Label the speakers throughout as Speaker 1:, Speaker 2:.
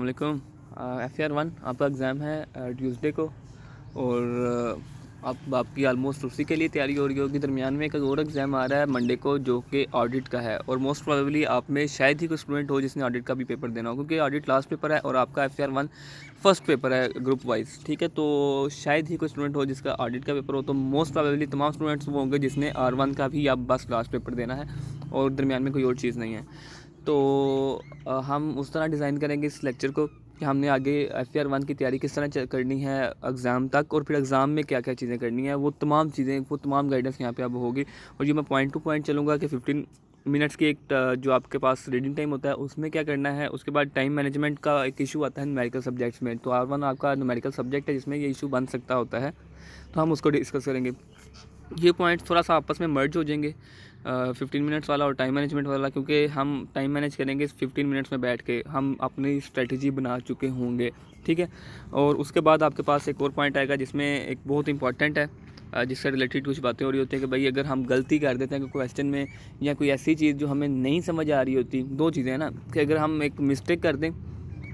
Speaker 1: वालेकुम। FR1 आपका exam है ट्यूसडे को और अब आपकी आलमोस्ट उसी के लिए तैयारी हो रही होगी। दरमियान में एक और एग्ज़ाम आ रहा है मंडे को जो कि ऑडिट का है और मोस्ट प्रोबेबली आप में शायद ही कोई स्टूडेंट हो जिसने ऑडिट का भी पेपर देना हो, क्योंकि ऑडिट लास्ट पेपर है और आपका FR1 फर्स्ट पेपर है ग्रुप वाइज। ठीक है, तो शायद ही कोई स्टूडेंट हो जिसका ऑडिट का पेपर हो, तो मोस्ट प्रोबेबली तमाम स्टूडेंट्स वो होंगे जिसने R1 का भी अब बस लास्ट पेपर देना है और दरमियान में कोई और चीज़ नहीं है। तो हम उस तरह डिज़ाइन करेंगे इस लेक्चर को कि हमने आगे FR1 की तैयारी किस तरह करनी है एग्ज़ाम तक, और फिर एग्ज़ाम में क्या क्या चीज़ें करनी है, वो तमाम चीज़ें, वो तमाम गाइडेंस यहाँ पे अब होगी। और ये मैं पॉइंट टू पॉइंट चलूँगा कि 15 मिनट्स की एक जो आपके पास रीडिंग टाइम होता है उसमें क्या करना है। उसके बाद टाइम मैनेजमेंट का एक इशू आता है न्यूमेरिकल सब्जेक्ट्स में, तो R1 आपका न्यूमेरिकल सब्जेक्ट है जिसमें ये इशू बन सकता होता है, तो हम उसको डिस्कस करेंगे। ये पॉइंट थोड़ा सा आपस में मर्ज हो जाएंगे 15 मिनट्स वाला और टाइम मैनेजमेंट वाला, क्योंकि हम टाइम मैनेज करेंगे 15 मिनट्स में बैठ के, हम अपनी स्ट्रेटजी बना चुके होंगे। ठीक है, और उसके बाद आपके पास एक और पॉइंट आएगा जिसमें एक बहुत इंपॉर्टेंट है, जिससे रिलेटेड कुछ बातें हो रही होती हैं कि भाई अगर हम गलती कर देते हैं कि क्वेश्चन में या कोई ऐसी चीज़ जो हमें नहीं समझ आ रही होती, दो चीज़ें हैं ना, कि अगर हम एक मिस्टेक कर दें,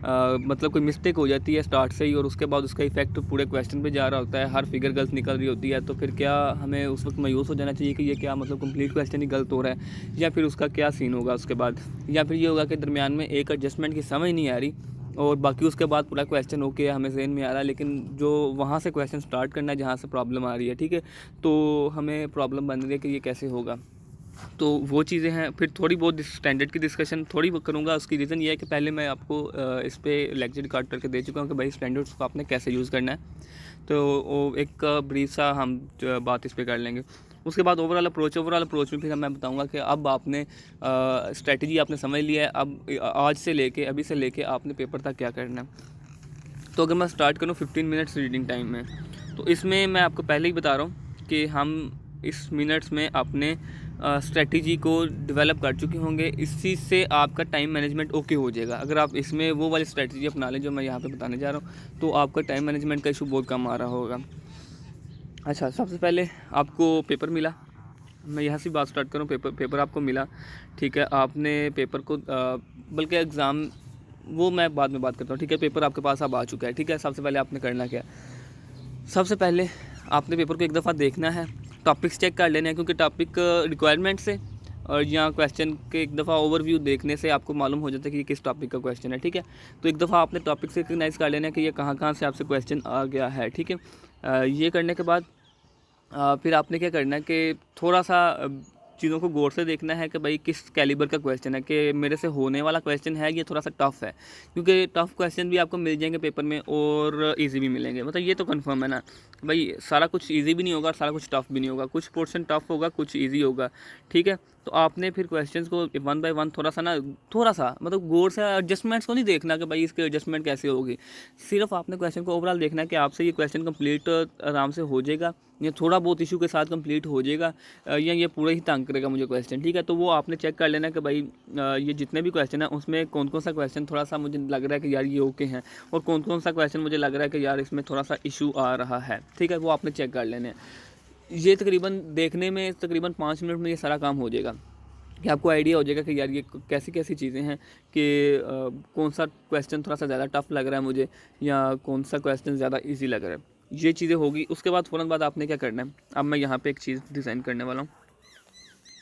Speaker 1: मतलब कोई मिस्टेक हो जाती है स्टार्ट से ही और उसके बाद उसका इफेक्ट पूरे क्वेश्चन पे जा रहा होता है, हर फिगर गलत निकल रही होती है, तो फिर क्या हमें उस वक्त मायूस हो जाना चाहिए कि ये क्या मतलब कंप्लीट क्वेश्चन ही गलत हो रहा है, या फिर उसका क्या सीन होगा उसके बाद, या फिर ये होगा कि दरमियान में एक एडजस्टमेंट की समझ नहीं आ रही और बाकी उसके बाद पूरा क्वेश्चन ओके हमें जहन में आ रहा है, लेकिन जो वहाँ से क्वेश्चन स्टार्ट करना है जहाँ से प्रॉब्लम आ रही है, ठीक है, तो हमें प्रॉब्लम बन रही है कि ये कैसे होगा। तो वो चीज़ें हैं। फिर थोड़ी बहुत स्टैंडर्ड की डिस्कशन थोड़ी करूँगा। उसकी रीज़न ये है कि पहले मैं आपको इस पे लेक्चर रिकॉर्ड करके दे चुका हूँ कि भाई स्टैंडर्ड्स को आपने कैसे यूज़ करना है, तो वो एक ब्रीफ सा हम बात इस पे कर लेंगे। उसके बाद ओवरऑल अप्रोच में फिर मैं बताऊंगा कि अब आपने स्ट्रेटजी आपने समझ लिया है, अब आज से लेके अभी से लेके आपने पेपर तक क्या करना है। तो अगर मैं स्टार्ट करूँ 15 मिनट्स रीडिंग टाइम में, तो इसमें मैं आपको पहले ही बता रहा हूँ कि हम इस मिनट्स में अपने स्ट्रेटजी को डेवलप कर चुके होंगे। इसी से आपका टाइम मैनेजमेंट ओके हो जाएगा। अगर आप इसमें वो वाली स्ट्रेटजी अपना लें जो मैं यहाँ पे बताने जा रहा हूँ, तो आपका टाइम मैनेजमेंट का इशू बहुत कम आ रहा होगा। अच्छा, सबसे पहले आपको पेपर मिला, मैं यहाँ से बात स्टार्ट करूँ। पेपर आपको मिला, ठीक है, आपने पेपर को बल्कि एग्ज़ाम वो मैं बाद में बात करता हूँ, ठीक है। पेपर आपके पास अब आ चुका है, ठीक है। सबसे पहले आपने करना क्या है, सबसे पहले आपने पेपर को एक दफ़ा देखना है, टॉपिक्स चेक कर लेने हैं, क्योंकि टॉपिक रिक्वायरमेंट से और यहाँ क्वेश्चन के एक दफ़ा ओवरव्यू देखने से आपको मालूम हो जाता है कि ये किस टॉपिक का क्वेश्चन है, ठीक है। तो एक दफ़ा आपने टॉपिक से रिकगनाइज़ कर लेना है कि ये कहाँ कहाँ से आपसे क्वेश्चन आ गया है, ठीक है। ये करने के बाद फिर आपने क्या करना है कि थोड़ा सा चीज़ों को गौर से देखना है कि भाई किस कैलिबर का क्वेश्चन है, कि मेरे से होने वाला क्वेश्चन है ये थोड़ा सा टफ़ है, क्योंकि टफ़ क्वेश्चन भी आपको मिल जाएंगे पेपर में और इजी भी मिलेंगे। मतलब ये तो कंफर्म है ना भाई, सारा कुछ इजी भी नहीं होगा, सारा कुछ टफ़ भी नहीं होगा, कुछ पोर्शन टफ़ होगा, कुछ ईजी होगा, ठीक है। तो आपने फिर क्वेश्चंस को वन बाय वन थोड़ा सा मतलब गौर से, एडजस्टमेंट्स को नहीं देखना कि भाई इसके एडजस्टमेंट कैसे होगी, सिर्फ आपने क्वेश्चन को ओवरऑल देखना है कि आपसे ये क्वेश्चन कंप्लीट आराम से हो जाएगा, ये थोड़ा बहुत इशू के साथ कंप्लीट हो जाएगा, या ये पूरा ही तंग करेगा मुझे क्वेश्चन, ठीक है। तो वो आपने चेक कर लेना कि भाई ये जितने भी क्वेश्चन हैं उसमें कौन कौन सा क्वेश्चन थोड़ा सा मुझे लग रहा है कि यार ये ओके हैं, और कौन कौन सा क्वेश्चन मुझे लग रहा है कि यार इसमें थोड़ा सा इशू आ रहा है, ठीक है। वो आपने चेक कर लेने हैं। ये तकरीबन देखने में तकरीबन 5 मिनट में ये सारा काम हो जाएगा, कि आपको आइडिया हो जाएगा कि यार ये कैसी कैसी चीज़ें हैं, कि कौन सा क्वेश्चन थोड़ा सा ज़्यादा टफ लग रहा है मुझे, या कौन सा क्वेश्चन ज़्यादा इजी लग रहा है। ये चीज़ें होगी। उसके बाद फ़ौरन बाद आपने क्या करना है, अब मैं यहाँ पे एक चीज़ डिज़ाइन करने वाला हूँ।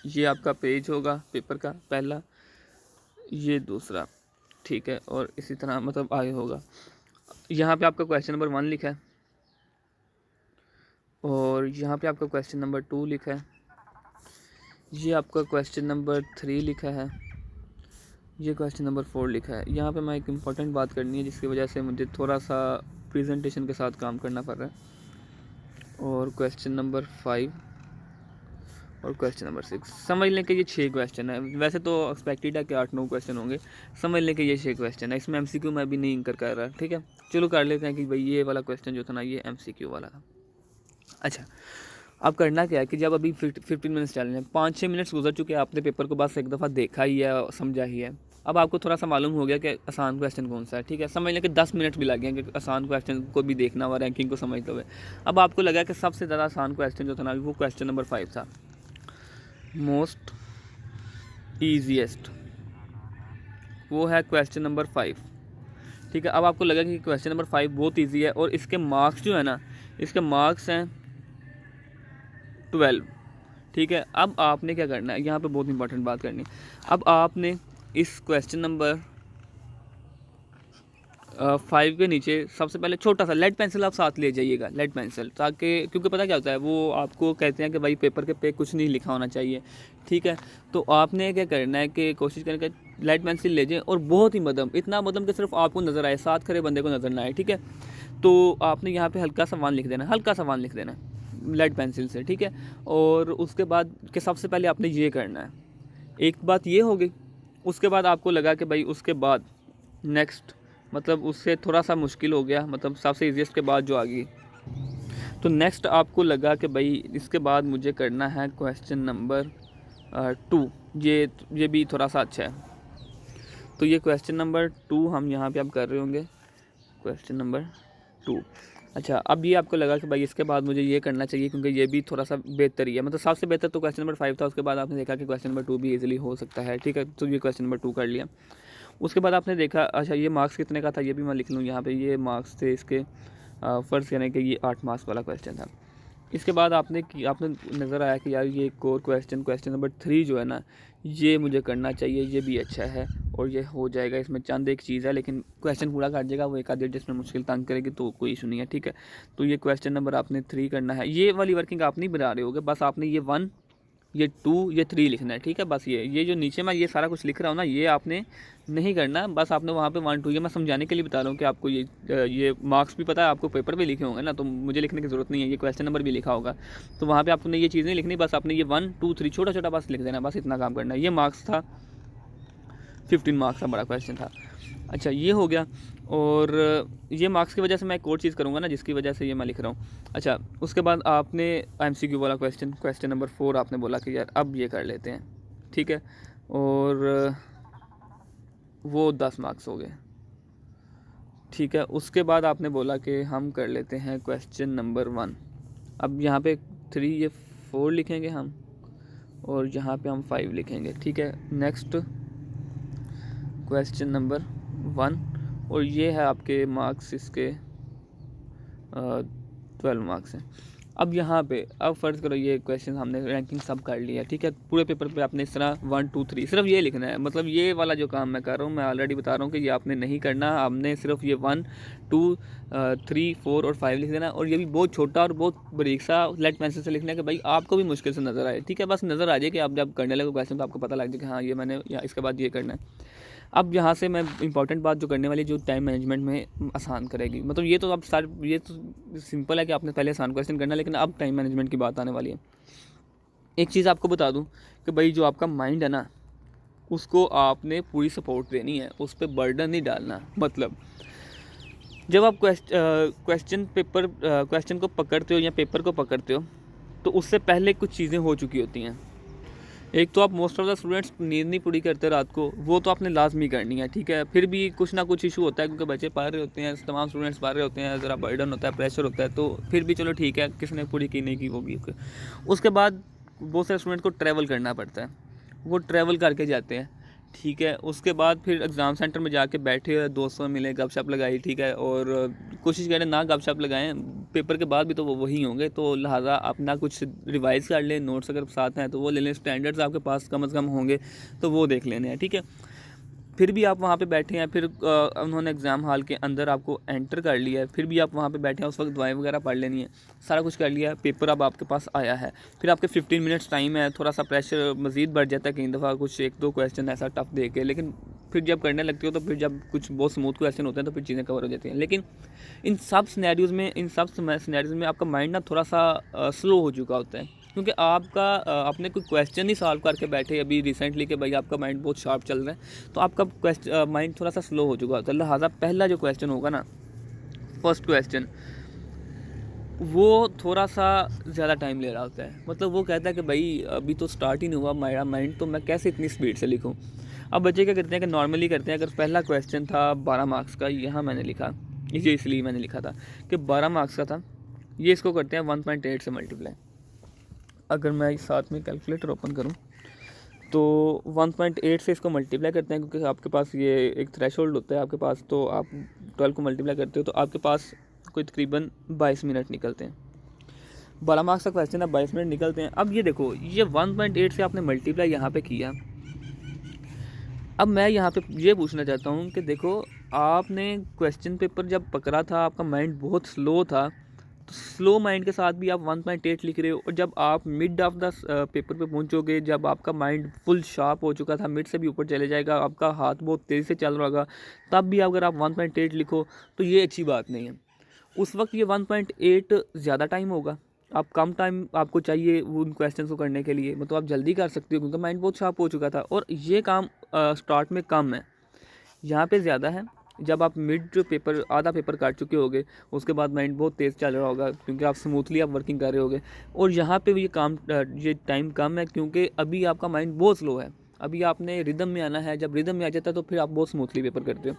Speaker 1: ये आपका पेज होगा पेपर का पहला, ये दूसरा, ठीक है, और इसी तरह मतलब आगे होगा। यहाँ पे आपका क्वेश्चन नंबर 1 लिखा है, और यहाँ पे आपका क्वेश्चन नंबर 2 लिखा है, ये आपका क्वेश्चन नंबर 3 लिखा है, ये क्वेश्चन नंबर 4 लिखा है। यहाँ पे मैं एक इम्पॉर्टेंट बात करनी है जिसकी वजह से मुझे थोड़ा सा प्रेजेंटेशन के साथ काम करना पड़ रहा है। और क्वेश्चन नंबर 5 और क्वेश्चन नंबर 6, समझ लें कि ये 6 क्वेश्चन है। वैसे तो एक्सपेक्टेड है कि 8-9 क्वेश्चन होंगे, समझ लें कि ये 6 क्वेश्चन है। इसमें MCQ मैं भी नहीं कर रहा, ठीक है। चलो कर लेते हैं कि भाई ये वाला क्वेश्चन जो था ना ये MCQ वाला था। अच्छा, अब करना क्या है कि जब अभी 15 मिनट्स चल रहे हैं, 5-6 मिनट्स गुजर चुके हैं, आपने पेपर को बस एक दफ़ा देखा ही है, समझा ही है। अब आपको थोड़ा सा मालूम हो गया कि आसान क्वेश्चन कौन सा है, ठीक है। समझ लें कि 10 मिनट भी लग गए कि आसान क्वेश्चन को भी देखना हुआ, रैंकिंग को समझते हुए। अब आपको लगा कि सबसे ज़्यादा आसान क्वेश्चन जो था ना वो क्वेश्चन नंबर 5 था, मोस्ट ईजीएस्ट, वो है क्वेश्चन नंबर 5, ठीक है। अब आपको लगा कि क्वेश्चन नंबर 5 बहुत ईजी है और इसके मार्क्स जो है ना, इसके मार्क्स हैं 12। ठीक है। अब आपने क्या करना है, यहाँ पे बहुत इंपॉर्टेंट बात करनी है। अब आपने इस क्वेश्चन नंबर 5 के नीचे सबसे पहले छोटा सा लेड पेंसिल आप साथ ले जाइएगा, लेड पेंसिल, ताकि क्योंकि पता क्या होता है, वो आपको कहते हैं कि भाई पेपर के पे कुछ नहीं लिखा होना चाहिए। ठीक है। तो आपने क्या करना है कि कोशिश करके लेड पेंसिल ले जाए और बहुत ही मध्यम, इतना मध्यम कि सिर्फ आपको नज़र आए, साथ खड़े बंदे को नज़र ना आए। ठीक है। तो आपने यहाँ पे हल्का सा 1 लिख देना, हल्का सा 1 लिख देना लेड पेंसिल से। ठीक है। और उसके बाद कि सबसे पहले आपने ये करना है, एक बात ये हो गई। उसके बाद आपको लगा कि भाई उसके बाद नेक्स्ट, मतलब उससे थोड़ा सा मुश्किल हो गया, मतलब सबसे ईजीएस्ट के बाद जो आ गई, तो नेक्स्ट आपको लगा कि भाई इसके बाद मुझे करना है क्वेश्चन नंबर 2। ये भी थोड़ा सा अच्छा है। तो ये क्वेश्चन नंबर 2 हम यहाँ पे अब कर रहे होंगे, क्वेश्चन नंबर 2। अच्छा, अब ये आपको लगा कि भाई इसके बाद मुझे ये करना चाहिए क्योंकि ये भी थोड़ा सा बेहतर ही है, मतलब सबसे बेहतर तो क्वेश्चन नंबर 5 था। उसके बाद आपने देखा कि क्वेश्चन नंबर 2 भी इजीली हो सकता है। ठीक है। तो ये क्वेश्चन नंबर 2 कर लिया। उसके बाद आपने देखा, अच्छा ये मार्क्स कितने का था, ये भी मैं लिख लूँ यहाँ पे। ये मार्क्स थे इसके, फ़र्ज़ करें कि ये 8 मार्क्स वाला क्वेश्चन था। इसके बाद आपने नज़र आया कि यार ये एक और क्वेश्चन नंबर 3 जो है ना, ये मुझे करना चाहिए, ये भी अच्छा है और ये हो जाएगा। इसमें चंद एक चीज़ है लेकिन क्वेश्चन पूरा कर जाएगा, वो एक आधे जिसमें मुश्किल तंग करेगी तो कोई इशू नहीं है। ठीक है। तो ये क्वेश्चन नंबर आपने 3 करना है। ये वाली वर्किंग आप नहीं बना रहे होगे, बस आपने ये 1, ये 2, ये 3 लिखना है। ठीक है। बस ये जो नीचे मैं ये सारा कुछ लिख रहा हूँ ना, ये आपने नहीं करना, बस आपने वहाँ पे 1, 2, ये मैं समझाने के लिए बता रहा हूँ कि आपको ये मार्क्स भी पता है, आपको पेपर पे लिखे होंगे ना, तो मुझे लिखने की ज़रूरत नहीं है, ये क्वेश्चन नंबर भी लिखा होगा, तो वहाँ पे आपने ये चीज़ नहीं लिखनी, बस आपने ये 1, 2, 3 छोटा छोटा बस लिख देना, बस इतना काम करना है। ये मार्क्स था 15 मार्क्स का बड़ा क्वेश्चन था। अच्छा, ये हो गया। और ये मार्क्स की वजह से मैं एक और चीज़ करूँगा ना, जिसकी वजह से ये मैं लिख रहा हूँ। अच्छा, उसके बाद आपने MCQ वाला क्वेश्चन नंबर 4 आपने बोला कि यार अब ये कर लेते हैं। ठीक है। और वो 10 मार्क्स हो गए। ठीक है। उसके बाद आपने बोला कि हम कर लेते हैं क्वेश्चन नंबर 1। अब यहाँ पे 3, ये 4 लिखेंगे हम और यहाँ पे हम 5 लिखेंगे। ठीक है। नेक्स्ट क्वेश्चन नंबर 1 और ये है आपके मार्क्स, इसके 12 मार्क्स हैं। अब यहाँ पे अब फ़र्ज़ करो ये क्वेश्चन हमने रैंकिंग सब कर लिया। ठीक है। पूरे पेपर पे आपने इस तरह 1, 2, 3 सिर्फ ये लिखना है, मतलब ये वाला जो काम मैं कर रहा हूँ, मैं ऑलरेडी बता रहा हूँ कि ये आपने नहीं करना। आपने सिर्फ ये 1, 2, 3, 4 और 5 लिख देना, और ये भी बहुत छोटा और बहुत बारीक सा लेड पेंसिल से लिखना है कि भाई आपको भी मुश्किल से नज़र आए। ठीक है। बस नज़र आ जाए कि आप जब करने लगे क्वेश्चन तो आपको पता लग जाए कि हाँ ये मैंने, या इसके बाद ये करना है। अब यहाँ से मैं इंपॉर्टेंट बात जो करने वाली, जो टाइम मैनेजमेंट में आसान करेगी, मतलब ये तो अब ये तो सिंपल है कि आपने पहले आसान क्वेश्चन करना, लेकिन अब टाइम मैनेजमेंट की बात आने वाली है। एक चीज़ आपको बता दूं कि भाई जो आपका माइंड है ना, उसको आपने पूरी सपोर्ट देनी है, उस पर बर्डन नहीं डालना। मतलब जब आप क्वेश्चन को पकड़ते हो या पेपर को पकड़ते हो, तो उससे पहले कुछ चीज़ें हो चुकी होती हैं। एक तो आप मोस्ट ऑफ द स्टूडेंट्स नींद नहीं पूरी करते रात को, वो तो आपने लाजमी करनी है। ठीक है। फिर भी कुछ ना कुछ इशू होता है क्योंकि बच्चे पढ़ रहे होते हैं, तमाम स्टूडेंट्स पढ़ रहे होते हैं, ज़रा बर्डन होता है, प्रेशर होता है, तो फिर भी चलो ठीक है, किसने पूरी की नहीं की होगी। उसके बाद बहुत सारे स्टूडेंट को ट्रैवल करना पड़ता है, वो ट्रैवल करके जाते हैं। ठीक है। उसके बाद फिर एग्ज़ाम सेंटर में जाके बैठे, दोस्तों में मिले, गपशप लगाई। ठीक है। और कोशिश करें ना गपशप लगाएं, पेपर के बाद भी तो वो वही होंगे, तो लिहाजा अपना कुछ रिवाइज़ कर लें, नोट्स अगर साथ हैं तो वो ले लें, स्टैंडर्ड्स आपके पास कम से कम होंगे तो वो देख लेने हैं। ठीक है। फिर भी आप वहाँ पे बैठे हैं, फिर उन्होंने एग्ज़ाम हॉल के अंदर आपको एंटर कर लिया है, फिर भी आप वहाँ पे बैठे हैं, उस वक्त दवाएं वगैरह पढ़ लेनी है, सारा कुछ कर लिया है, पेपर अब आपके पास आया है, फिर आपके 15 मिनट्स टाइम है। थोड़ा सा प्रेशर मज़ीद बढ़ जाता है कई दफ़ा, कुछ 1-2 क्वेश्चन ऐसा टफ दे के, लेकिन फिर जब करने लगती हो तो फिर जब कुछ बहुत स्मूथ क्वेश्चन होते हैं तो फिर चीज़ें कवर हो जाती हैं। लेकिन इन सब सिनेरियोज़ में आपका माइंड ना थोड़ा सा स्लो हो चुका होता है, क्योंकि आपने कोई क्वेश्चन ही सॉल्व करके बैठे अभी रिसेंटली कि भाई आपका माइंड बहुत शार्प चल रहा है, तो आपका माइंड थोड़ा सा स्लो हो चुका होता है। लिहाजा पहला जो क्वेश्चन होगा ना, फर्स्ट क्वेश्चन, वो थोड़ा सा ज़्यादा टाइम ले रहा होता है। मतलब वो कहता है कि भाई अभी तो स्टार्ट ही नहीं हुआ मेरा माइंड, तो मैं कैसे इतनी स्पीड से लिखूँ। अब बच्चे क्या करते हैं कि नॉर्मली करते हैं, अगर पहला क्वेश्चन था 12 मार्क्स का, यहाँ मैंने लिखा, ये इसलिए मैंने लिखा था कि 12 मार्क्स का था, ये इसको करते हैं 1.8 से मल्टीप्लाई। अगर मैं साथ में कैलकुलेटर ओपन करूं तो 1.8 से इसको मल्टीप्लाई करते हैं, क्योंकि आपके पास ये एक थ्रेशोल्ड होता है आपके पास, तो आप 12 को मल्टीप्लाई करते हो तो आपके पास कोई तकरीबन 22 मिनट निकलते हैं। 12 मार्क्स का क्वेश्चन है, 22 मिनट निकलते हैं। अब ये देखो, ये 1.8 से आपने मल्टीप्लाई यहाँ पे किया। अब मैं यहाँ पे ये पूछना चाहता हूँ कि देखो, आपने क्वेश्चन पेपर जब पकड़ा था, आपका माइंड बहुत स्लो था, तो स्लो माइंड के साथ भी आप 1.8 लिख रहे हो, और जब आप मिड ऑफ द पेपर पे पहुँचोगे, जब आपका माइंड फुल शार्प हो चुका था, मिड से भी ऊपर चले जाएगा, आपका हाथ बहुत तेज़ी से चल रहा होगा, तब भी अगर आप 1.8 लिखो तो ये अच्छी बात नहीं है। उस वक्त ये 1.8 ज़्यादा टाइम होगा, आप कम टाइम आपको चाहिए उन क्वेश्चन को करने के लिए, मतलब आप जल्दी कर सकते हो क्योंकि माइंड बहुत शार्प हो चुका था। और ये काम स्टार्ट में कम है, यहाँ पे ज़्यादा है। जब आप मिड जो पेपर, आधा पेपर काट चुके होगे, उसके बाद माइंड बहुत तेज़ चल रहा होगा क्योंकि आप स्मूथली आप वर्किंग कर रहे होगे, और यहाँ पे ये टाइम कम है क्योंकि अभी आपका माइंड बहुत स्लो है। अभी आपने रिदम में आना है, जब रिदम में आ जाता है तो फिर आप बहुत स्मूथली पेपर करते हो।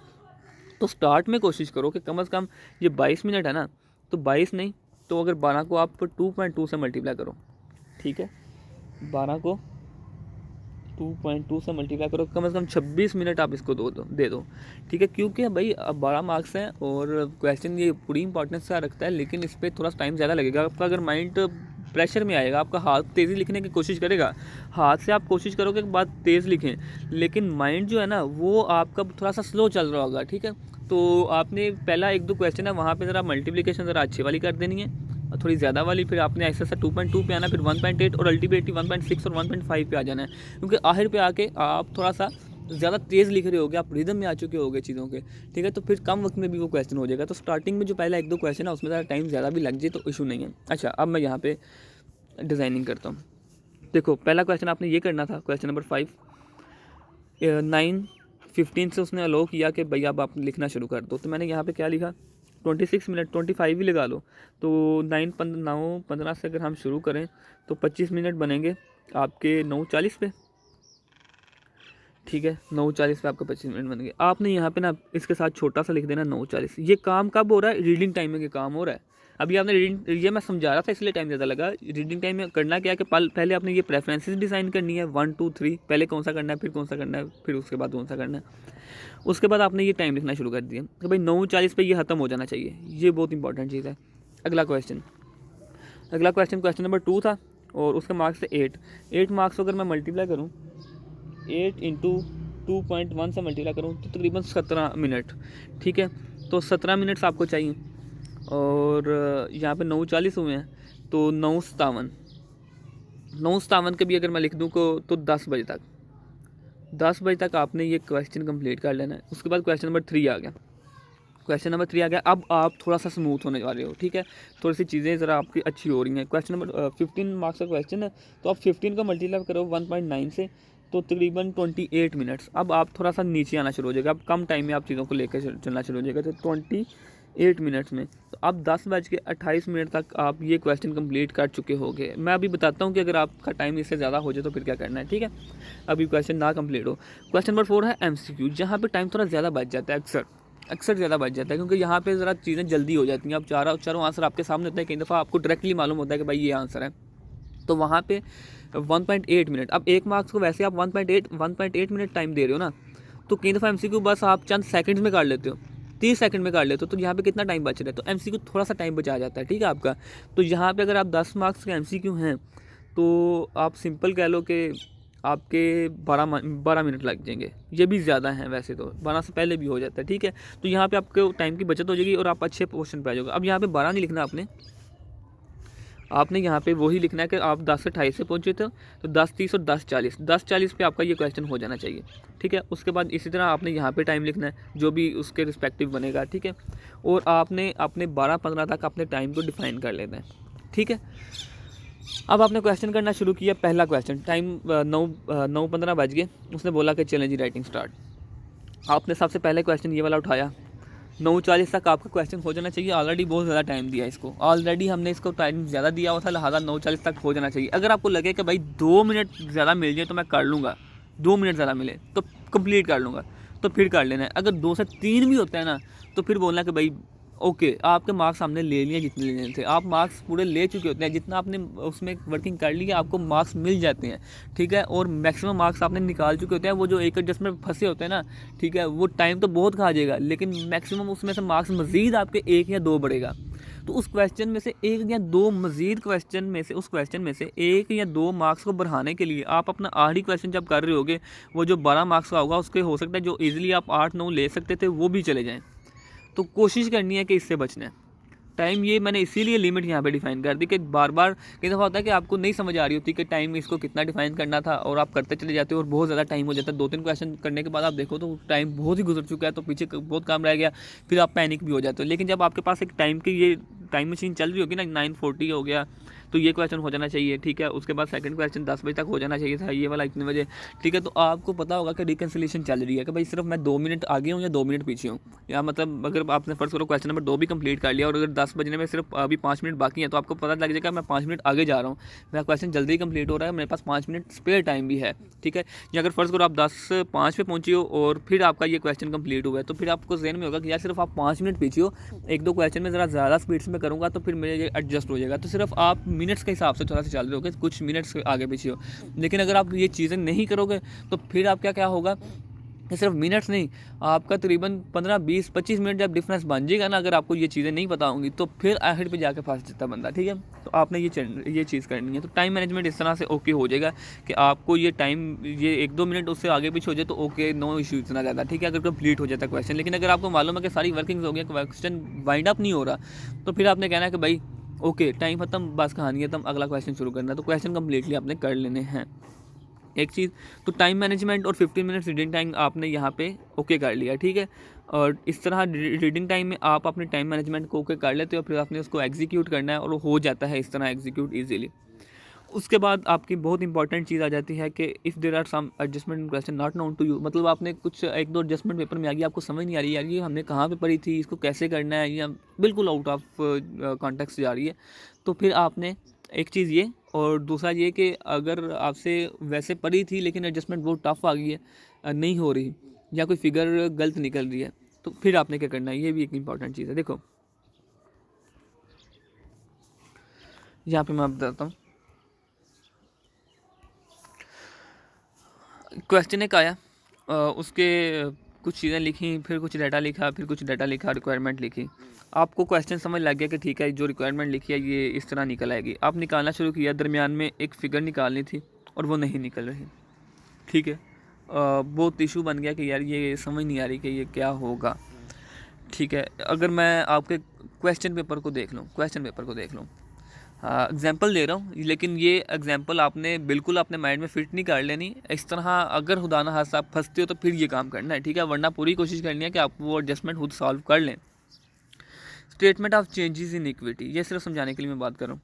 Speaker 1: तो स्टार्ट में कोशिश करो कि कम से कम ये 22 मिनट है ना, तो 22 नहीं तो अगर 12 को आप 2.2 से मल्टीप्लाई करो, ठीक है, 12 को 2.2 से मल्टीप्लाई करो, कम से कम 26 मिनट आप इसको दे दो, ठीक है। क्योंकि भाई अब 12 मार्क्स हैं और क्वेश्चन ये पूरी इंपॉर्टेंस से रखता है, लेकिन इस पर थोड़ा टाइम ज़्यादा लगेगा। आपका अगर माइंड प्रेशर में आएगा, आपका हाथ तेज़ी लिखने की कोशिश करेगा, हाथ से आप कोशिश करोगे कि बात तेज़ लिखें, लेकिन माइंड जो है ना वो आपका थोड़ा सा स्लो चल रहा होगा, ठीक है। तो आपने पहला 1-2 क्वेश्चन है वहाँ पे ज़रा मल्टीप्लिकेशन ज़रा अच्छी वाली कर देनी है, थोड़ी ज़्यादा वाली, फिर आपने ऐसा 2.2 पे आना, फिर 1.8 और अल्टीमेटली 1.6 और 1.5 पे आ जाना है, क्योंकि आखिर पे आके आप थोड़ा सा ज़्यादा तेज़ लिख रहे होगे, आप रिदम में आ चुके होगे चीज़ों के, ठीक है। तो फिर कम वक्त में भी वो क्वेश्चन हो जाएगा। तो स्टार्टिंग में जो पहला 1-2 क्वेश्चन है उसमें ज़्यादा टाइम ज़्यादा भी लग जाए तो इशू नहीं है। अच्छा, अब मैं यहाँ पे डिज़ाइनिंग करता हूँ। देखो, पहला क्वेश्चन आपने ये करना था, क्वेश्चन नंबर 5, 9:15 से उसने अलो किया कि भैया अब आप लिखना शुरू कर दो। तो मैंने यहाँ पे क्या लिखा, 26 मिनट, 25 ही लगा लो, तो 9:15 से अगर हम शुरू करें तो 25 मिनट बनेंगे आपके 9:40 पे, ठीक है। 9:40 पे आपका 25 मिनट बनेंगे। आपने यहाँ पे ना इसके साथ छोटा सा लिख देना 9:40। ये काम कब हो रहा है, रीडिंग टाइम में ये काम हो रहा है। अभी आपने रीडिंग, ये मैं समझा रहा था इसलिए टाइम ज़्यादा लगा। रीडिंग टाइम में करना क्या है कि पहले आपने ये प्रेफरेंसेस डिज़ाइन करनी है, 1 2 3, पहले कौन सा करना है, फिर कौन सा करना है, फिर उसके बाद कौन सा करना है। उसके बाद आपने ये टाइम लिखना शुरू कर दिया कि भाई 9:40 पे ये ख़त्म हो जाना चाहिए। ये बहुत इंपॉर्टेंट चीज़ है। अगला क्वेश्चन क्वेश्चन नंबर 2 था और उसके मार्क्स थे 8 मार्क्स। अगर मैं मल्टीप्लाई करूँ, 8 इंटू 2.1 से मल्टीप्लाई करूँ तो तकरीबन 17 मिनट, ठीक है। तो 17 मिनट्स आपको चाहिए, और यहाँ पे 9:40 हुए हैं तो 9:57 के भी अगर मैं लिख दूँ को तो 10 बजे तक आपने ये क्वेश्चन कंप्लीट कर लेना है। उसके बाद क्वेश्चन नंबर 3 आ गया। अब आप थोड़ा सा स्मूथ होने वाले हो, ठीक है। थोड़ी सी चीज़ें ज़रा आपकी अच्छी हो रही हैं। क्वेश्चन नंबर 15 मार्क्स का क्वेश्चन है, तो आप 15 का मल्टीप्लाई करो 1.9 से तो तकरीबन 28 मिनट्स। अब आप थोड़ा सा नीचे आना शुरू हो जाएगा, अब कम टाइम में आप चीज़ों को लेकर चलना शुरू हो जाएगा, तो 28 मिनट्स में तो अब 10:28 तक आप ये क्वेश्चन कंप्लीट कर चुके होंगे। मैं अभी बताता हूँ कि अगर आपका टाइम इससे ज़्यादा हो जाए तो फिर क्या करना है, ठीक है। अभी क्वेश्चन ना कंप्लीट हो। क्वेश्चन नंबर 4 है MCQ, जहाँ पे टाइम थोड़ा ज़्यादा बच जाता है, अक्सर ज़्यादा बच जाता है, क्योंकि यहाँ पे ज़रा चीज़ें जल्दी हो जाती हैं। अब चारों आंसर आपके सामने होते हैं, कई दफ़ा आपको डायरेक्टली मालूम होता है कि भाई ये आंसर है, तो वहाँ पे 1.8 मिनट। अब 1 मार्क्स को वैसे आप 1.8 मिनट टाइम दे रहे हो ना, तो कई दफ़ा MCQ बस आप चंद सेकंड्स में कर लेते हो, 30 सेकंड में कर लेते हो, तो यहाँ पे कितना टाइम बच रहा है, तो MCQ थोड़ा सा टाइम बचा जाता है, ठीक है आपका। तो यहाँ पे अगर आप 10 मार्क्स के MCQ हैं तो आप सिंपल कह लो कि आपके 12 मिनट लग जाएंगे। ये भी ज़्यादा हैं वैसे तो, 12 से पहले भी हो जाता है, ठीक है। तो यहाँ पे आपके टाइम की बचत हो जाएगी और आप अच्छे पोर्शन पे आ जाओगे। अब यहाँ पे 12 नहीं लिखना आपने यहाँ पे वही लिखना है कि आप 10:28 से पहुँचे थे, तो 10:30 और 10:40 पे आपका ये क्वेश्चन हो जाना चाहिए, ठीक है। उसके बाद इसी तरह आपने यहाँ पे टाइम लिखना है जो भी उसके रिस्पेक्टिव बनेगा, ठीक है। और आपने अपने 12-15 तक अपने टाइम को डिफाइन कर लेना है, ठीक है। अब आपने क्वेश्चन करना शुरू किया। पहला क्वेश्चन, टाइम 9:15 बज गए, उसने बोला कि चलें जी राइटिंग स्टार्ट। आपने सबसे पहले क्वेश्चन ये वाला उठाया, 9:40 तक आपका क्वेश्चन हो जाना चाहिए। ऑलरेडी बहुत ज़्यादा टाइम दिया इसको, ऑलरेडी हमने इसको टाइम ज़्यादा दिया हुआ था, लिहाजा 9:40 तक हो जाना चाहिए। अगर आपको लगे कि भाई 2 मिनट ज़्यादा मिल जाए तो मैं कर लूँगा, 2 मिनट ज़्यादा मिले तो कंप्लीट कर लूँगा, तो फिर कर लेना है। अगर 2 से 3 भी होता है ना तो फिर बोलना कि भाई ओके, आपके मार्क्स हमने ले लिए जितने लेने थे, आप मार्क्स पूरे ले चुके होते हैं, जितना आपने उसमें वर्किंग कर ली है आपको मार्क्स मिल जाते हैं, ठीक है। और मैक्सिमम मार्क्स आपने निकाल चुके होते हैं। वो जो एक एडजस्टमेंट फंसे होते हैं ना, ठीक है, वो टाइम तो बहुत खा जाएगा, लेकिन मैक्सिमम उसमें से मार्क्स मज़ीद आपके 1 या 2 बढ़ेगा। तो उस क्वेश्चन में से 1 या 2 मज़ीद क्वेश्चन में से, उस क्वेश्चन में से 1 या 2 मार्क्स को बढ़ाने के लिए आप अपना आखिरी क्वेश्चन जब कर रहे होगे, वो जो 12 मार्क्स का होगा उसके हो सकता है जो ईज़िली आप 8-9 ले सकते थे वो भी चले जाएँ। तो कोशिश करनी है कि इससे बचना है। टाइम ये मैंने इसीलिए लिमिट यहाँ पे डिफाइन कर दी कि बार बार कई दफ़ा होता है कि आपको नहीं समझ आ रही होती कि टाइम इसको कितना डिफाइन करना था, और आप करते चले जाते हो और बहुत ज़्यादा टाइम हो जाता है। 2-3 क्वेश्चन करने के बाद आप देखो तो टाइम बहुत ही गुजर चुका है, तो पीछे बहुत काम रह गया, फिर आप पैनिक भी हो जाते हो। लेकिन जब आपके पास एक टाइम की ये टाइम मशीन चल रही होगी ना, 9:40 हो गया तो ये क्वेश्चन हो जाना चाहिए, ठीक है। उसके बाद सेकंड क्वेश्चन 10 बजे तक हो जाना चाहिए था, ये वाला इतने बजे, ठीक है। तो आपको पता होगा कि रिकन्सिलेशन चल रही है कि भाई सिर्फ मैं 2 मिनट आगे हूँ या 2 मिनट पीछे हूँ, या मतलब अगर आपने फर्स्ट करो क्वेश्चन नंबर 2 भी कंप्लीट कर लिया और अगर 10 बजने में सिर्फ अभी 5 मिनट बाकी हैं, तो आपको पता लग जाएगा मैं 5 मिनट आगे जा रहा हूँ, मेरा क्वेश्चन जल्दी कंप्लीट हो रहा है, मेरे पास 5 मिनट स्पेयर टाइम भी है, ठीक है। या अगर फर्स्ट करो आप 10:05 पे पहुँची हो और फिर आपका ये क्वेश्चन कंप्लीट हुआ है, तो फिर आपको ज़हन में होगा कि यार सिर्फ आप 5 मिनट पीछे हो, 1-2 क्वेश्चन में ज़रा ज़्यादा स्पीड से मैं करूँगा तो फिर मेरे ये एडजस्ट हो जाएगा। तो सिर्फ आप मिनट्स के हिसाब से थोड़ा सा चल रहे होगे, कुछ मिनट्स आगे पीछे हो। लेकिन अगर आप ये चीज़ें नहीं करोगे तो फिर आप क्या होगा कि सिर्फ मिनट्स नहीं, आपका तकरीबन 15-20-25 मिनट जब डिफरेंस बन जाएगा ना, अगर आपको ये चीज़ें नहीं पता होंगी तो फिर आखिर पे जाके फंस जाता बंदा, ठीक है। तो आपने ये चीज़ करनी है। तो टाइम मैनेजमेंट इस तरह से ओके हो जाएगा कि आपको ये टाइम ये 1-2 मिनट उससे आगे पीछे हो जाए तो ओके, नो इशू इतना ज़्यादा, ठीक है, अगर कंप्लीट हो जाता है क्वेश्चन। लेकिन अगर आपको मालूम है कि सारी वर्किंग्स हो गई, क्वेश्चन वाइंड अप नहीं हो रहा, तो फिर आपने कहना है कि भाई ओके टाइम खत्म, बस कहानी खत्म, अगला क्वेश्चन शुरू करना है। तो क्वेश्चन कम्प्लीटली आपने कर लेने हैं। एक चीज़ तो टाइम मैनेजमेंट और 15 मिनट्स रीडिंग टाइम आपने यहाँ पे ओके कर लिया, ठीक है। और इस तरह रीडिंग टाइम में आप अपने टाइम मैनेजमेंट को ओके कर लेते हो, फिर आपने उसको एग्जीक्यूट करना है और वो हो जाता है इस तरह एग्जीक्यूट ईजिली। उसके बाद आपकी बहुत इंपॉर्टेंट चीज़ आ जाती है कि if there are some adjustment in question not known to you, मतलब आपने कुछ 1-2 एडजस्टमेंट पेपर में आ गई, आपको समझ नहीं आ रही यार ये हमने कहाँ पे पढ़ी थी, इसको कैसे करना है, या बिल्कुल आउट ऑफ कॉन्टेक्स्ट जा रही है, तो फिर आपने एक चीज़ ये, और दूसरा ये कि अगर आपसे वैसे पढ़ी थी लेकिन एडजस्टमेंट बहुत टफ आ गई है, नहीं हो रही, या कोई फिगर गलत निकल रही है, तो फिर आपने क्या करना है, ये भी एक इंपॉर्टेंट चीज़ है। देखो यहाँ पे मैं आपको बताता हूँ। क्वेश्चन एक आया, उसके कुछ चीज़ें लिखी, फिर कुछ डाटा लिखा, फिर कुछ डाटा लिखा, रिक्वायरमेंट लिखी। आपको क्वेश्चन समझ लग गया कि ठीक है जो रिक्वायरमेंट लिखी है ये इस तरह निकल आएगी। आप निकालना शुरू किया, दरमियान में एक फ़िगर निकालनी थी और वो नहीं निकल रही, ठीक है। बहुत इशू बन गया कि यार ये समझ नहीं आ रही कि ये क्या होगा, ठीक है। अगर मैं आपके क्वेश्चन पेपर को देख लूँ, एग्जांपल दे रहा हूँ, लेकिन ये एग्जांपल आपने बिल्कुल अपने माइंड में फिट नहीं कर लेनी। इस तरह अगर खुदा ना खास्ता आप फंसते हो तो फिर ये काम करना है, ठीक है, वरना पूरी कोशिश करनी है कि आप वो एडजस्टमेंट खुद सॉल्व कर लें। Statement of changes in equity, ये सिर्फ समझाने के लिए मैं बात कर रहा हूँ।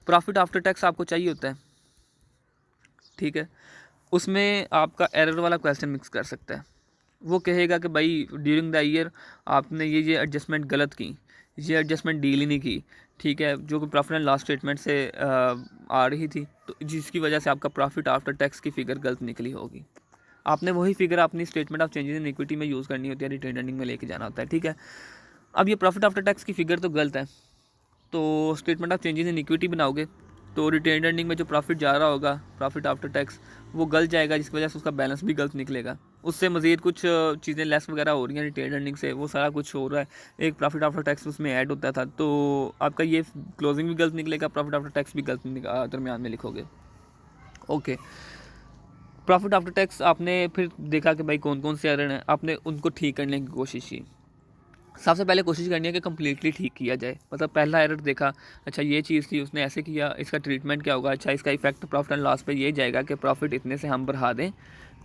Speaker 1: प्रॉफिट आफ्टर टैक्स आपको चाहिए होता है, ठीक है। उसमें आपका एरर वाला क्वेश्चन मिक्स कर सकता है। वो कहेगा कि भाई ड्यूरिंग द ईयर आपने ये एडजस्टमेंट गलत की, ये एडजस्टमेंट डील ही नहीं की, ठीक है, जो कि प्रॉफिट एंड लॉस स्टेटमेंट से आ रही थी, तो जिसकी वजह से आपका प्रॉफिट आफ्टर टैक्स की फ़िगर गलत निकली होगी। आपने वही फिगर अपनी statement of changes in equity में यूज़ करनी होती है, रिटेन अर्निंग में लेके जाना होता है, ठीक है। अब ये प्रॉफिट आफ्टर टैक्स की फ़िगर तो गलत है, तो statement of changes in equity बनाओगे तो रिटेन अर्निंग में जो प्रॉफिट जा रहा होगा, प्रॉफिट आफ्टर टैक्स, वो गलत जाएगा, जिसकी वजह से उसका बैलेंस भी गलत निकलेगा। उससे मज़ीद कुछ चीज़ें लेस वगैरह हो रही हैं रिटेन अर्निंग से, वो सारा कुछ हो रहा है, एक प्रॉफिट आफ्टर टैक्स उसमें ऐड होता था, तो आपका ये क्लोजिंग भी गलत निकलेगा, प्रॉफिट आफ्टर टैक्स भी गलत दरमियान में लिखोगे, ओके। प्रॉफिट आफ्टर टैक्स आपने फिर देखा कि भाई कौन कौन से एरर हैं, आपने उनको ठीक करने की कोशिश की। सबसे पहले कोशिश करनी है कि कम्प्लीटली ठीक किया जाए, मतलब पहला एरर देखा, अच्छा ये चीज़ थी उसने ऐसे किया, इसका ट्रीटमेंट क्या होगा, अच्छा इसका इफेक्ट प्रॉफिट एंड लॉस पे ये जाएगा कि प्रॉफिट इतने से हम बढ़ा दें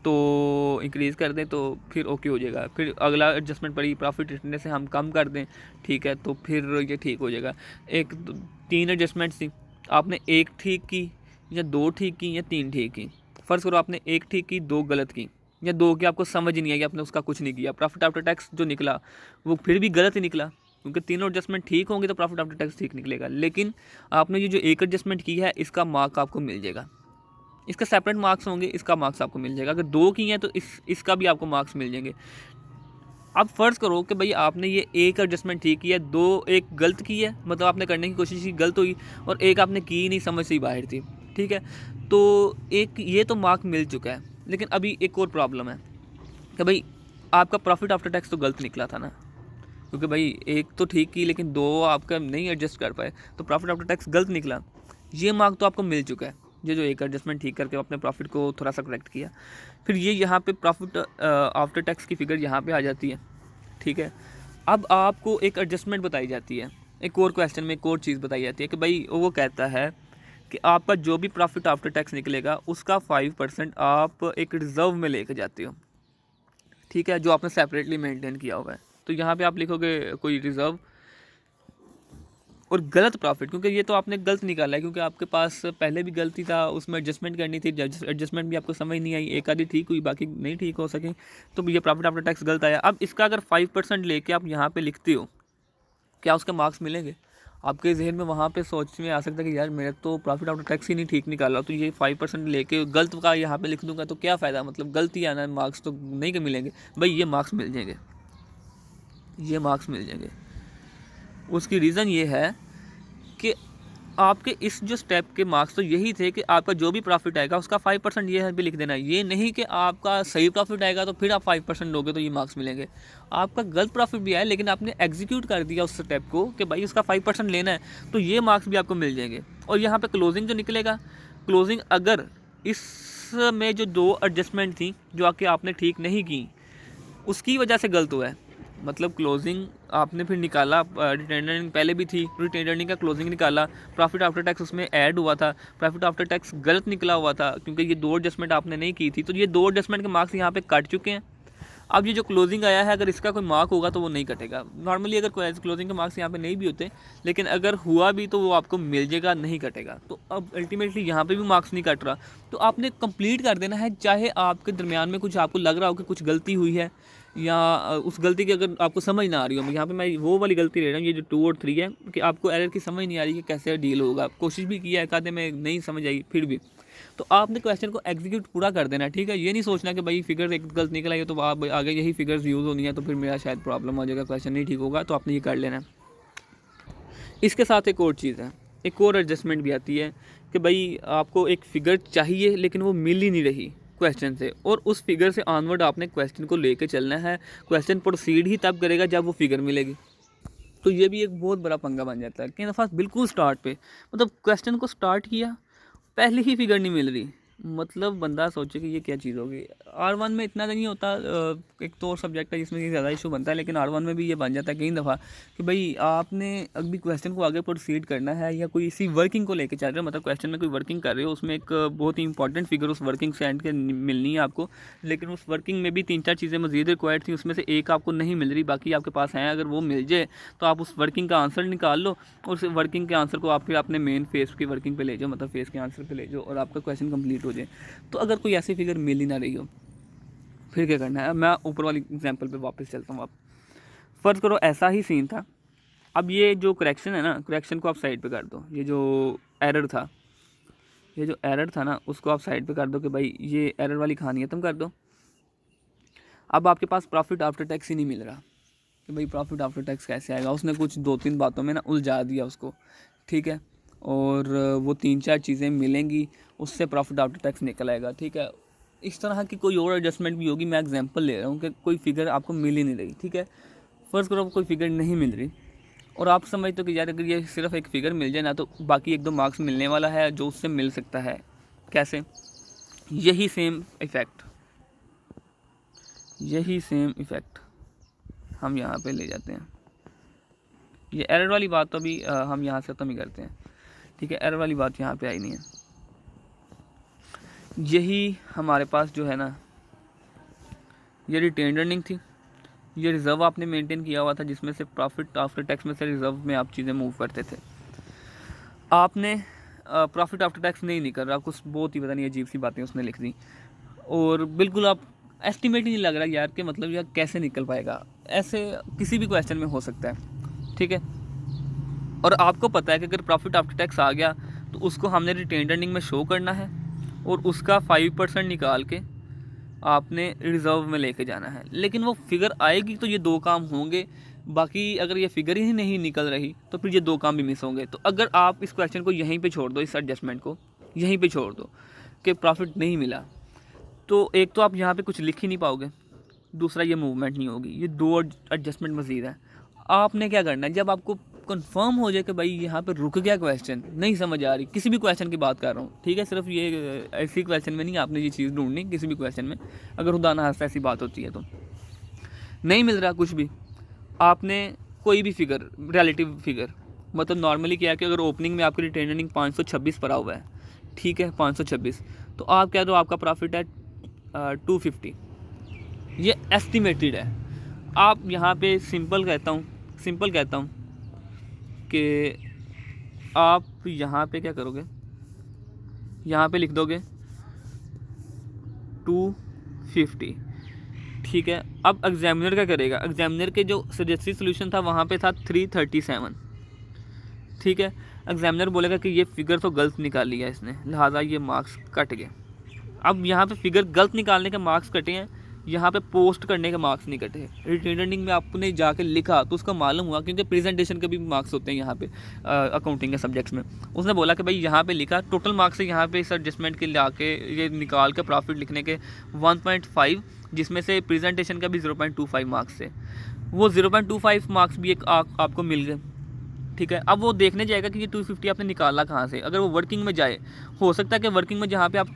Speaker 1: तो इंक्रीज़ कर दें तो फिर ओके हो जाएगा। फिर अगला एडजस्टमेंट पड़ी, प्रॉफिट इतने से हम कम कर दें, ठीक है, तो फिर ये ठीक हो जाएगा। 3 एडजस्टमेंट्स थी, आपने 1 ठीक की या 2 ठीक की या 3 ठीक की। फ़र्ज़ करो आपने 1 ठीक की, 2 गलत की, या 2 की आपको समझ नहीं आई, आपने उसका कुछ नहीं किया, प्रॉफिट आफ्टर टैक्स जो निकला वो फिर भी गलत ही निकला, क्योंकि तीनों एडजस्टमेंट ठीक होंगे तो प्रॉफिट आफ्टर टैक्स ठीक निकलेगा। लेकिन आपने ये जो 1 एडजस्टमेंट की है इसका मार्क आपको मिल जाएगा, इसका सेपरेट मार्क्स होंगे, इसका मार्क्स आपको मिल जाएगा। अगर 2 की हैं तो इसका भी आपको मार्क्स मिल जाएंगे। अब फ़र्ज़ करो कि भाई आपने ये एक एडजस्टमेंट ठीक किया, दो एक गलत की है, मतलब आपने करने की कोशिश की गलत हुई, और एक आपने की नहीं, समझ से ही बाहर थी, ठीक है। तो एक ये तो मार्क मिल चुका है, लेकिन अभी एक और प्रॉब्लम है कि भाई आपका प्रॉफिट आफ्टर टैक्स तो गलत निकला था ना, क्योंकि भाई एक तो ठीक की लेकिन दो आपका नहीं एडजस्ट कर पाए, तो प्रॉफिट आफ्टर टैक्स गलत निकला। ये मार्क तो आपको मिल चुका है, ये जो एक एडजस्टमेंट ठीक करके अपने प्रॉफिट को थोड़ा सा करेक्ट किया। फिर ये यहाँ पे प्रॉफिट आफ्टर टैक्स की फ़िगर यहाँ पे आ जाती है, ठीक है। अब आपको एक एडजस्टमेंट बताई जाती है, एक और क्वेश्चन में एक और चीज़ बताई जाती है कि भाई वो कहता है कि आपका जो भी प्रॉफिट आफ्टर टैक्स निकलेगा उसका 5% आप एक रिज़र्व में लेके जाते हो, ठीक है, जो आपने सेपरेटली मेंटेन किया हुआ है। तो यहाँ पे आप लिखोगे कोई रिज़र्व और गलत प्रॉफिट, क्योंकि ये तो आपने गलत निकाला है, क्योंकि आपके पास पहले भी गलती था, उसमें एडजस्टमेंट करनी थी, एडजस्टमेंट भी आपको समझ नहीं आई, एक आधी ठीक हुई बाकी नहीं ठीक हो सके, तो ये प्रॉफिट आफ्टर टैक्स गलत आया। अब इसका अगर 5% लेके आप यहाँ पे लिखते हो, क्या उसके मार्क्स मिलेंगे? आपके जहन में वहाँ पे सोच में आ सकता है कि यार मेरा तो प्रॉफिट आफ्टर टैक्स ही नहीं ठीक निकाला, तो ये 5% लेके गलत का यहाँ पे लिख दूंगा तो क्या फ़ायदा, मतलब गलती आना, मार्क्स तो नहीं के मिलेंगे। भाई ये मार्क्स मिल जाएंगे, ये मार्क्स मिल जाएंगे। उसकी रीज़न ये है कि आपके इस जो स्टेप के मार्क्स तो यही थे कि आपका जो भी प्रॉफिट आएगा उसका 5% ये है भी लिख देना, ये नहीं कि आपका सही प्रॉफिट आएगा तो फिर आप 5% लोगे तो ये मार्क्स मिलेंगे। आपका गलत प्रॉफिट भी आया लेकिन आपने एग्जीक्यूट कर दिया उस स्टेप को कि भाई उसका 5% लेना है, तो ये मार्क्स भी आपको मिल जाएंगे। और यहाँ पे क्लोजिंग जो निकलेगा, क्लोजिंग अगर इसमें जो दो एडजस्टमेंट थी जो आके आपने ठीक नहीं की उसकी वजह से गलत हुआ है, मतलब क्लोजिंग आपने फिर निकाला, रिटेन अर्निंग पहले भी थी, रिटेन अर्निंग का क्लोजिंग निकाला, प्रॉफिट आफ्टर टैक्स उसमें ऐड हुआ था, प्रॉफिट आफ्टर टैक्स गलत निकला हुआ था क्योंकि ये दो एडजस्टमेंट आपने नहीं की थी, तो ये दो एडजस्टमेंट के मार्क्स यहाँ पे कट चुके हैं। अब ये जो क्लोजिंग आया है अगर इसका कोई मार्क होगा तो वो नहीं कटेगा। नॉर्मली अगर कोई क्लोजिंग के मार्क्स यहाँ पे नहीं भी होते, लेकिन अगर हुआ भी तो वो आपको मिल जाएगा, नहीं कटेगा। तो अब अल्टीमेटली यहाँ पे भी मार्क्स नहीं कट रहा, तो आपने कंप्लीट कर देना है, चाहे आपके दरमियान में कुछ आपको लग रहा हो कि कुछ गलती हुई है या उस गलती की अगर आपको समझ ना आ रही हो। यहाँ पे मैं वो वाली गलती ले रहा हूँ, ये जो 2 और 3 है कि आपको एरर की समझ नहीं आ रही कि कैसे डील होगा। कोशिश भी किया है, कहते में नहीं समझ आई फिर भी, तो आपने क्वेश्चन को एग्जीक्यूट पूरा कर देना है, ठीक है। ये नहीं सोचना कि भाई फिगर एक गलत निकल आई तो आप आगे यही फिगर्स यूज़ होनी है तो फिर मेरा शायद प्रॉब्लम हो जाएगा, क्वेश्चन नहीं ठीक होगा, तो आपने ये कर लेना है। इसके साथ एक और चीज़ है, एक और एडजस्टमेंट भी आती है कि भाई आपको एक फ़िगर चाहिए लेकिन वो मिल ही नहीं रही क्वेश्चन से, और उस फिगर से ऑनवर्ड आपने क्वेश्चन को लेके चलना है। क्वेश्चन प्रोसीड ही तब करेगा जब वो फिगर मिलेगी। तो ये भी एक बहुत बड़ा पंगा बन जाता है। कई दफ़ा बिल्कुल स्टार्ट पे, मतलब क्वेश्चन को स्टार्ट किया, पहले ही फिगर नहीं मिल रही, मतलब बंदा सोचे कि ये क्या चीज़ होगी। R1 में इतना नहीं होता, एक तो और सब्जेक्ट है जिसमें ये ज़्यादा इशू बनता है, लेकिन R1 में भी ये बन जाता है कई दफ़ा कि भाई आपने अभी क्वेश्चन को आगे प्रोसीड करना है या कोई इसी वर्किंग को लेके चल रहे हो, मतलब क्वेश्चन में कोई वर्किंग कर रहे हो, उसमें एक बहुत ही इंपॉर्टेंट फिगर उस वर्किंग से एंड के मिलनी है आपको, लेकिन उस वर्किंग में भी 3-4 चीज़ें मज़ीद रिक्वायर्ड थी, उसमें से एक आपको नहीं मिल रही, बाकी आपके पास हैं। अगर वो मिल जाए तो आप उस वर्किंग का आंसर निकाल लो, और उस वर्किंग के आंसर को आप फिर अपने मेन फेस की वर्किंग पे ले जाओ, मतलब फेस के आंसर पे ले जाओ, और आपका क्वेश्चन कंप्लीट हो जाए। तो अगर कोई ऐसी फिगर मिल ही ना रही हो फिर क्या करना है, मैं ऊपर वाली एग्जांपल पे वापस चलता हूँ। आप फ़र्ज़ करो ऐसा ही सीन था। अब ये जो करेक्शन है ना, करेक्शन को आप साइड पे कर दो, ये जो एरर था, ये जो एरर था ना उसको आप साइड पे कर दो कि भाई ये एरर वाली कहानी खत्म कर दो। अब आपके पास प्रॉफिट आफ्टर टैक्स ही नहीं मिल रहा कि भाई प्रॉफिट आफ्टर टैक्स कैसे आएगा। उसने कुछ 2-3 बातों में ना उलझा दिया उसको, ठीक है, और वो 3-4 चीज़ें मिलेंगी, उससे प्रॉफिट आफ्टर टैक्स निकल आएगा, ठीक है। इस तरह की कोई और एडजस्टमेंट भी होगी, मैं एग्जांपल ले रहा हूँ कि कोई फिगर आपको मिल ही नहीं रही, ठीक है। फ़र्ज़ करो कोई फिगर नहीं मिल रही और आप समझते हो कि यार अगर ये सिर्फ एक फ़िगर मिल जाए ना तो बाकी 1-2 मार्क्स मिलने वाला है जो उससे मिल सकता है। कैसे? यही सेम इफ़ेक्ट हम यहाँ पे ले जाते हैं। ये एरर वाली बात तो अभी हम यहाँ से खत्म ही करते हैं, ठीक है, एरर वाली बात यहाँ पे आई नहीं है। यही हमारे पास जो है ना, ये रिटेन्ड अर्निंग थी, ये रिज़र्व आपने मेंटेन किया हुआ था जिसमें से प्रॉफिट आफ्टर टैक्स में से रिज़र्व में आप चीज़ें मूव करते थे। आपने प्रॉफिट आफ्टर टैक्स नहीं निकल रहा, कुछ बहुत ही पता नहीं अजीब सी बातें उसने लिख दी, और बिल्कुल आप एस्टिमेट ही नहीं लग रहा यार कि मतलब यार कैसे निकल पाएगा। ऐसे किसी भी क्वेश्चन में हो सकता है, ठीक है। और आपको पता है कि अगर प्रॉफिट आफ्टर टैक्स आ गया तो उसको हमने रिटेन्ड अर्निंग में शो करना है, और उसका 5% निकाल के आपने रिज़र्व में लेके जाना है। लेकिन वो फिगर आएगी तो ये 2 काम होंगे, बाकी अगर ये फिगर ही नहीं निकल रही तो फिर ये 2 काम भी मिस होंगे। तो अगर आप इस क्वेश्चन को यहीं पे छोड़ दो, इस एडजस्टमेंट को यहीं पे छोड़ दो कि प्रॉफिट नहीं मिला, तो एक तो आप यहाँ पे कुछ लिख ही नहीं पाओगे, दूसरा ये मूवमेंट नहीं होगी। ये 2 एडजस्टमेंट मज़ीद है। आपने क्या करना है, जब आपको कंफर्म हो जाए कि भाई यहाँ पे रुक गया क्वेश्चन, नहीं समझ आ रही, किसी भी क्वेश्चन की बात कर रहा हूँ, ठीक है, सिर्फ ये ऐसी क्वेश्चन में नहीं, आपने ये चीज़ ढूंढनी किसी भी क्वेश्चन में, अगर खुदा ना खास्ता ऐसी बात होती है तो नहीं मिल रहा कुछ भी, आपने कोई भी फिगर, रिलेटिव फिगर, मतलब नॉर्मली क्या है कि अगर ओपनिंग में आपकी रिटेन अर्निंग 526 पड़ा हुआ है, ठीक है, 526, तो आप क्या दो, आपका प्रॉफिट है 250, ये एस्टिमेटेड है। आप यहाँ पे सिंपल कहता हूँ कि आप यहाँ पे क्या करोगे, यहाँ पे लिख दोगे 250, ठीक है। अब एग्जामिनर क्या करेगा, एग्जामिनर के जो सजेस्टेड सोल्यूशन था वहाँ पे था 337, ठीक है। एग्जामिनर बोलेगा कि ये फिगर तो गलत निकाल लिया इसने, लिहाजा ये मार्क्स कट गए। अब यहाँ पे फिगर गलत निकालने के मार्क्स कटे हैं, यहाँ पे पोस्ट करने के मार्क्स नहीं कटे। रिटेन अर्निंग में आपने जाके लिखा तो उसका मालूम हुआ, क्योंकि प्रेजेंटेशन के भी मार्क्स होते हैं यहाँ पे अकाउंटिंग के सब्जेक्ट्स में। उसने बोला कि भाई यहाँ पे लिखा, टोटल मार्क्स है यहाँ पे इस एडजस्टमेंट के ला के ये निकाल के प्रॉफिट लिखने के 1.5, जिसमें से प्रेजेंटेशन का भी 0.25 मार्क्स है, वो 0.25 मार्क्स भी एक आपको मिल गए, ठीक है। अब वो देखने जाएगा कि ये 250 आपने निकाला कहाँ से। अगर वो वर्किंग में जाए, हो सकता है कि वर्किंग में जहाँ पे आप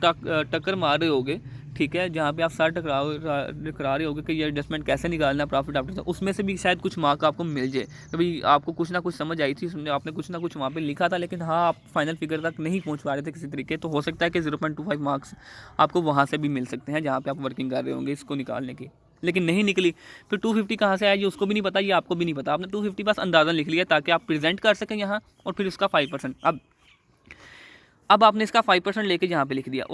Speaker 1: टक्कर मार रहे होगे, ठीक है, जहाँ पे आप सर टकरा रहे होगे कि ये एडजस्टमेंट कैसे निकालना है प्रॉफिट आफ्टर, उसमें से भी शायद कुछ मार्क आपको मिल जाए। कभी आपको कुछ ना कुछ समझ आई थी, आपने कुछ ना कुछ वहाँ पे लिखा था, लेकिन हाँ आप फाइनल फिगर तक नहीं पहुँच पा रहे थे किसी तरीके, तो हो सकता है कि 0.25 मार्क्स आपको वहाँ से भी मिल सकते हैं जहाँ पर आप वर्किंग कर रहे होंगे इसको निकालने की। लेकिन नहीं निकली, फिर 250 कहाँ से आया ये उसको भी नहीं पता, ये आपको भी नहीं पता। आपने 250 बस अंदाज़ा लिख लिया ताकि आप प्रेजेंट कर सकें यहाँ, और फिर उसका 5%। अब आपने इसका 5% लेके यहाँ पे लिख दिया।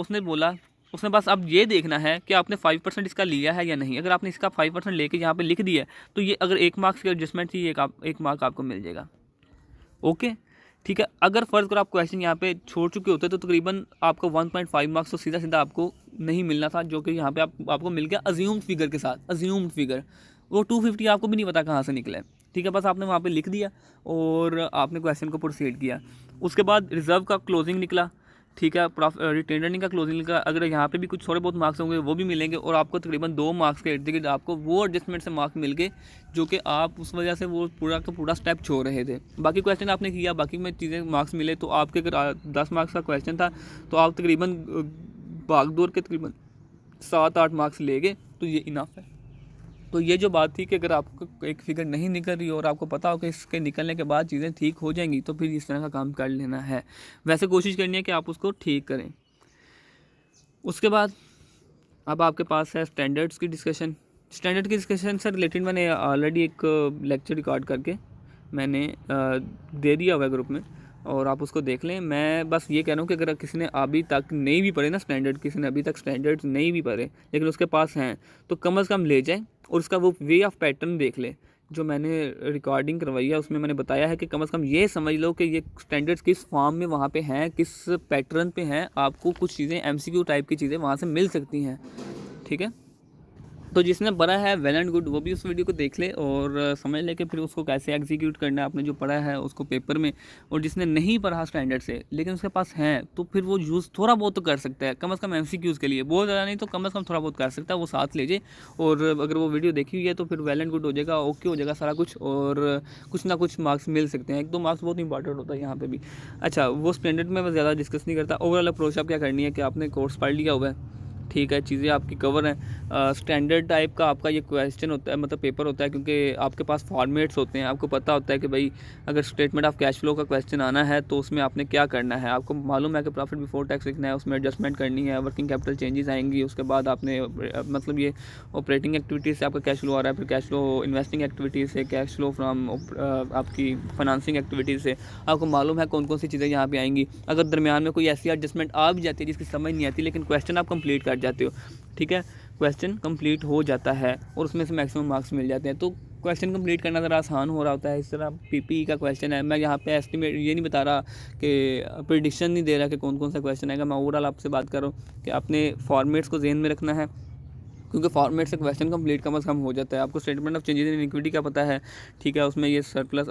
Speaker 1: उसने बस अब ये देखना है कि आपने 5% इसका लिया है या नहीं। अगर आपने इसका 5% लेके यहाँ पे लिख दिया तो ये अगर 1 मार्क्स की एडजस्टमेंट थी, एक मार्क आपको मिल जाएगा। ओके, ठीक है। अगर फ़र्ज़ कर आप क्वेश्चन यहाँ पे छोड़ चुके होते तो तकरीबन आपको 1.5 मार्क्स तो सीधा आपको नहीं मिलना था, जो कि यहाँ पे आपको मिल गया अज्यूम्ड फिगर के साथ। अज्यूम्ड फिगर वो 250 आपको भी नहीं पता कहाँ से निकला है, ठीक है। बस आपने वहाँ पे लिख दिया और आपने क्वेश्चन को प्रोसीड किया। उसके बाद रिज़र्व का क्लोजिंग निकला, ठीक है, रिटेन अर्निंग का क्लोजिंग निकला। अगर यहाँ पे भी कुछ थोड़े बहुत मार्क्स होंगे वो भी मिलेंगे, और आपको तकरीबन 2 मार्क्स के इर्द गिर्द आपको वो एडजस्टमेंट से मार्क्स मिल गए, जो कि आप उस वजह से वो पूरा का पूरा स्टेप छोड़ रहे थे। बाकी क्वेश्चन आपने किया, बाकी में चीज़ें मार्क्स मिले, तो आपके अगर 10 मार्क्स का क्वेश्चन था तो आप तकरीबन भाग दौड़ के तकरीबन 7-8 मार्क्स ले गए, तो ये इनफ है। तो ये जो बात थी कि अगर आपको एक फिगर नहीं निकल रही और आपको पता हो कि इसके निकलने के बाद चीज़ें ठीक हो जाएंगी, तो फिर इस तरह का काम कर लेना है। वैसे कोशिश करनी है कि आप उसको ठीक करें। उसके बाद अब आपके पास है स्टैंडर्ड्स की डिस्कशन। स्टैंडर्ड की डिस्कशन से रिलेटेड मैंने ऑलरेडी एक लेक्चर रिकॉर्ड करके मैंने दे दिया हुआ है ग्रुप में, और आप उसको देख लें। मैं बस ये कह रहा हूँ कि अगर किसी ने अभी तक नहीं भी पढ़े ना स्टैंडर्ड, किसी ने अभी तक स्टैंडर्ड्स नहीं भी पढ़े लेकिन उसके पास हैं, तो कम से कम ले जाए और उसका वो वे ऑफ पैटर्न देख ले जो मैंने रिकॉर्डिंग करवाई है। उसमें मैंने बताया है कि कम से कम ये समझ लो कि ये स्टैंडर्ड्स किस फॉर्म में वहाँ पे हैं, किस पैटर्न पे हैं। आपको कुछ चीज़ें MCQ टाइप की चीज़ें वहाँ से मिल सकती हैं, ठीक है। तो जिसने पढ़ा है वेल एंड गुड, वो भी उस वीडियो को देख ले और समझ ले कि फिर उसको कैसे एग्जीक्यूट करना है आपने जो पढ़ा है उसको पेपर में। और जिसने नहीं पढ़ा स्टैंडर्ड से लेकिन उसके पास है, तो फिर वो यूज़ थोड़ा बहुत तो कर सकता है, कम से कम MCQs के लिए, बहुत ज़्यादा नहीं तो कम से कम थोड़ा बहुत कर सकता है, वो साथ ले जाए। और अगर वो वीडियो देखी हुई है तो फिर वेल एंड गुड हो जाएगा, ओके हो जाएगा सारा कुछ, और कुछ ना कुछ मार्क्स मिल सकते हैं। 1-2 मार्क्स बहुत इंपॉर्टेंट होता है यहाँ पर भी। अच्छा, वो स्टैंडर्ड में मैं ज़्यादा डिस्कस नहीं करता। ओवरऑल अप्रोच आप क्या करनी है कि आपने कोर्स पढ़ लिया हुआ है, ठीक है, चीज़ें आपकी कवर हैं। स्टैंडर्ड टाइप का आपका ये क्वेश्चन होता है, मतलब पेपर होता है, क्योंकि आपके पास फॉर्मेट्स होते हैं। आपको पता होता है कि भाई अगर स्टेटमेंट ऑफ कैश फ्लो का क्वेश्चन आना है तो उसमें आपने क्या करना है। आपको मालूम है कि प्रॉफिट बिफोर टैक्स लिखना है, उसमें एडजस्टमेंट करनी है, वर्किंग कैपिटल चेंजेस आएंगी, उसके बाद आपने मतलब ये ऑपरेटिंग एक्टिविटीज़ से आपका कैश फ्लो आ रहा है, फिर कैश फ्लो इन्वेस्टिंग एक्टिविटीज़ से, कैश फ्लो फ्राम आपकी फाइनेंसिंग एक्टिविटीज़ से। आपको मालूम है कौन कौन सी चीज़ें यहाँ पे आएंगी। अगर दरमियान में कोई ऐसी एडजस्टमेंट आ भी जाती है जिसकी समझ नहीं आती, लेकिन क्वेश्चन आप कंप्लीट कर जाते हो, ठीक है, क्वेश्चन कंप्लीट हो जाता है और उसमें से मैक्सिमम मार्क्स मिल जाते हैं। तो क्वेश्चन कंप्लीट करना ज़रा आसान हो रहा होता है। इस तरह PPE का क्वेश्चन है, मैं यहाँ पे एस्टिमेट ये नहीं बता रहा कि प्रेडिक्शन नहीं दे रहा कि कौन कौन सा क्वेश्चन आएगा। मैं ओवरऑल आपसे बात कर रहा हूँ कि आपने फॉर्मेट्स को ज़हन में रखना है, क्योंकि फॉर्मेट से क्वेश्चन कंप्लीट कम से कम हो जाता है। आपको statement of changes in equity का पता है, ठीक है, उसमें ये surplus,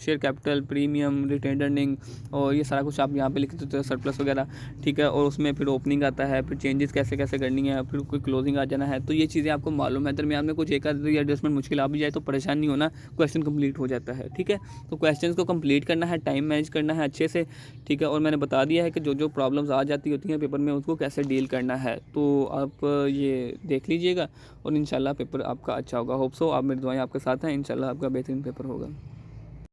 Speaker 1: share capital, premium, retained earning और ये सारा कुछ आप यहाँ पे लिख देते हो, सरप्लस वगैरह, ठीक है, और उसमें फिर ओपनिंग आता है, फिर चेंजेस कैसे कैसे करनी है, फिर कोई क्लोजिंग आ जाना है। तो ये चीज़ें आपको मालूम है। दरमियान में कुछ एक आध एडजस्टमेंट मुश्किल आ भी जाए तो परेशान नहीं होना, क्वेश्चन कंप्लीट हो जाता है, ठीक है। तो क्वेश्चन को कंप्लीट करना है, टाइम मैनेज करना है अच्छे से, ठीक है, और मैंने बता दिया है कि जो जो प्रॉब्लम्स आ जाती होती हैं पेपर में उसको कैसे डील करना है। तो आप ये देख लीजिएगा और इंशाल्लाह पेपर आपका अच्छा होगा। होप सो, आप मेरी दुआएं आपके साथ हैं, इंशाल्लाह आपका बेहतरीन पेपर होगा।